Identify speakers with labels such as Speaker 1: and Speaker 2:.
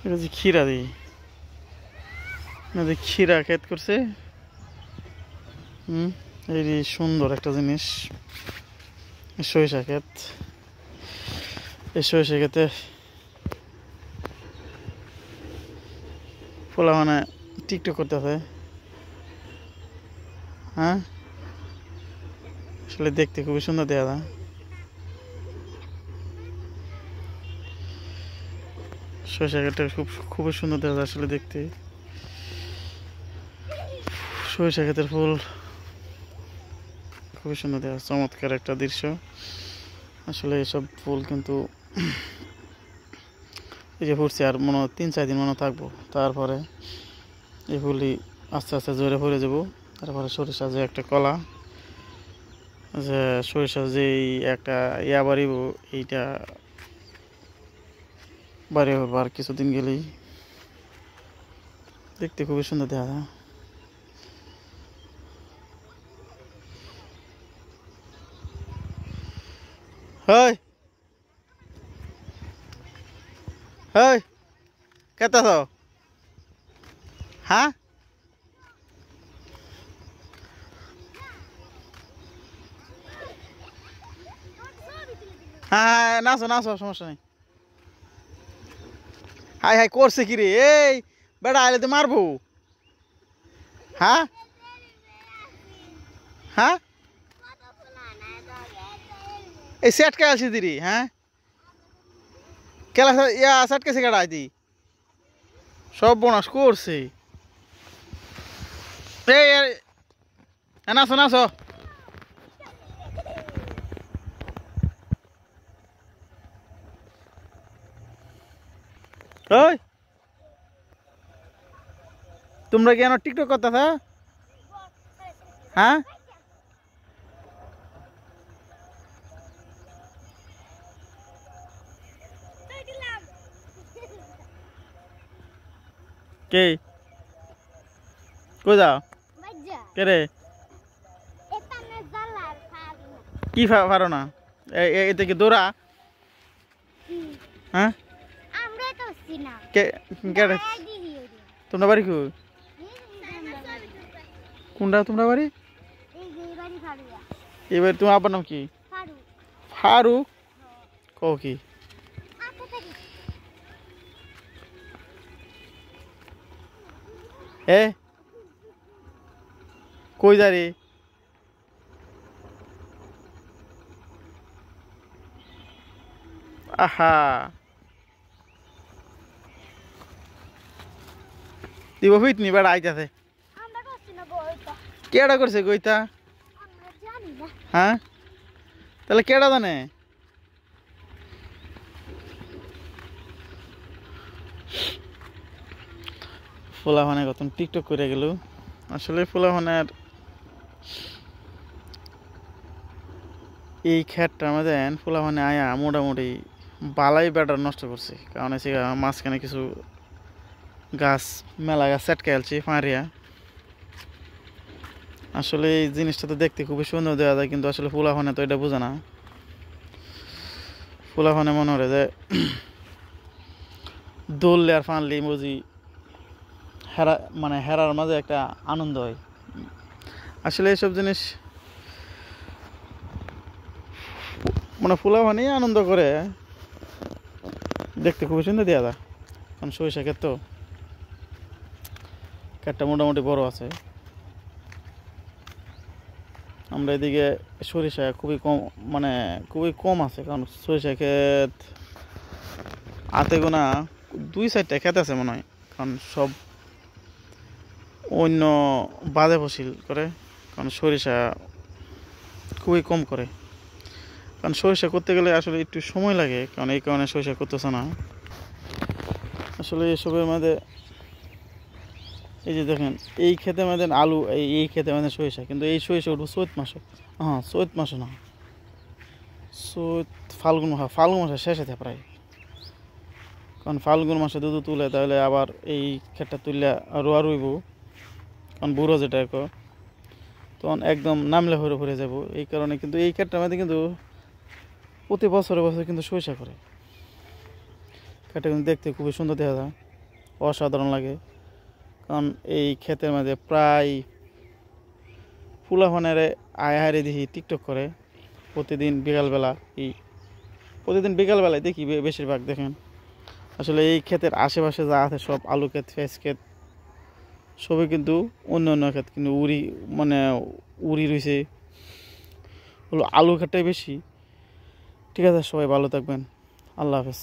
Speaker 1: এটা যে ক্ষীরা দিই ক্ষীরা ক্ষেত করছে। এই সুন্দর একটা জিনিস সরিষা ক্ষেত। এই সরিষা ক্ষেতে পোলা মানে টিকটক করতেছে। হ্যাঁ, আসলে দেখতে খুবই সুন্দর দেখা যায়। সরিষা ক্ষেতটা খুবই সুন্দর দেখা যায় আসলে দেখতে। সরিষা ক্ষেতের ফুল খুবই সুন্দর দেখা, চমৎকার একটা দৃশ্য। আসলে এসব ফুল কিন্তু এই যে ফুটছে আর মনে 3-4 দিন মনে থাকবো, তারপরে এই ফুলই আস্তে আস্তে জোরে ভরে যাবো। তারপরে সরিষা যে একটা কলা, যে সরিষা যেই একটা বাড়িব, এইটা বাড়ি হবে আর কিছুদিন গেলেই। দেখতে খুবই সুন্দর দেখা যায়। হয় হয় কেতা তো হ্যাঁ হ্যাঁ হ্যাঁ, নাচো নাচো, সমস্যা নেই। হাই হাই করছে কি রে? এই বেড়া আইলে তো মারবো। হ্যাঁ হ্যাঁ, এই সেট কে আলছি দিদি। হ্যাঁ, কেলা সেট কেসে কাটাই দি, সব বোনাস করছে। এই নাচো নাচো। ওই তোমরা কি টিকটক করতেছ? হ্যাঁ, কে কই যাও? কে রে? কি পারো না? এতে কি দৌড়া? হ্যাঁ, তোমরা বাড়ি কই? কোনটা তোমরা বাড়ি? এবার তোমার আব্বার নাম কি? ফারুক। কও কি? এ কই যারে? আহা, দিব ফিটনি বেড়া আইতাছে। কেডা করছে গইতা? হ্যাঁ, তাহলে কেডা জানে? পোলাপানে কত টিকটক করে গেল। আসলে পোলাপানের এই ক্ষেতটার মধ্যে পোলাপানে আয়া মোটামুটি বালাই ব্যাটার নষ্ট করছে। কারণ এসে মাঝখানে কিছু গাছ, মেলা গাছ সেটকে আলছি ফাঁড়িয়া। আসলে এই জিনিসটা তো দেখতে খুবই সুন্দর দেওয়া যায়, কিন্তু আসলে পোলাপানে তো এটা বোঝে না। পোলাপানে মনে হয় যে দৌড়লে আর ফানলি বুঝি হেরা, মানে হেরার মাঝে একটা আনন্দ হয়। আসলে এইসব জিনিস মানে পোলাপানে আনন্দ করে, দেখতে খুবই সুন্দর দেওয়া যায়। কারণ সরিষা ক্ষেত তো, ক্ষেতটা মোটামুটি বড় আছে। আমরা এদিকে সরিষা খুবই কম, মানে খুবই কম আছে। কারণ সরিষা ক্ষেত হাতে গোনা 2-4টা ক্ষেত আছে মনে হয়। কারণ সব অন্য বাদে ফসল করে, কারণ সরিষা খুবই কম করে। কারণ সরিষা করতে গেলে আসলে একটু সময় লাগে, কারণ এই কারণে সরিষা করতেছে না। আসলে এসবের মধ্যে এই যে দেখেন, এই ক্ষেতের মধ্যে আলু, এই ক্ষেতের মধ্যে সরিষা, কিন্তু এই সরিষা উঠবো চৈত মাসে। হ্যাঁ, চৈত মাসে না, চৈত ফাল্গুন মাসে, ফাল্গুন মাসে শেষে প্রায়। কারণ ফাল্গুন মাসে দুধ তুলে, তাহলে আবার এই ক্ষেতটা তুললে রোয়া রুইব। কারণ বুড়ো যেটা তখন একদম নামলে হরে ভরে যাব। এই কারণে কিন্তু এই ক্ষেতটার মধ্যে কিন্তু প্রতি বছরে বছরে কিন্তু সরিষা করে। ক্ষেতটা কিন্তু দেখতে খুবই সুন্দর দেখা যায়। অসাধারণ লাগে। কারণ এই ক্ষেতের মাঝে প্রায় ফুলাফানের আয় হারে দেখি টিকটক করে প্রতিদিন বিকালবেলায় দেখি বেশিরভাগ দেখেন। আসলে এই ক্ষেতের আশেপাশে যা আছে সব আলু ক্ষেত, ফেস ক্ষেত, সবই কিন্তু অন্য অন্য ক্ষেত, কিন্তু উড়ি রয়েছে, হলো আলু ক্ষেতটাই বেশি। ঠিক আছে, সবাই ভালো থাকবেন। আল্লাহ হাফেজ।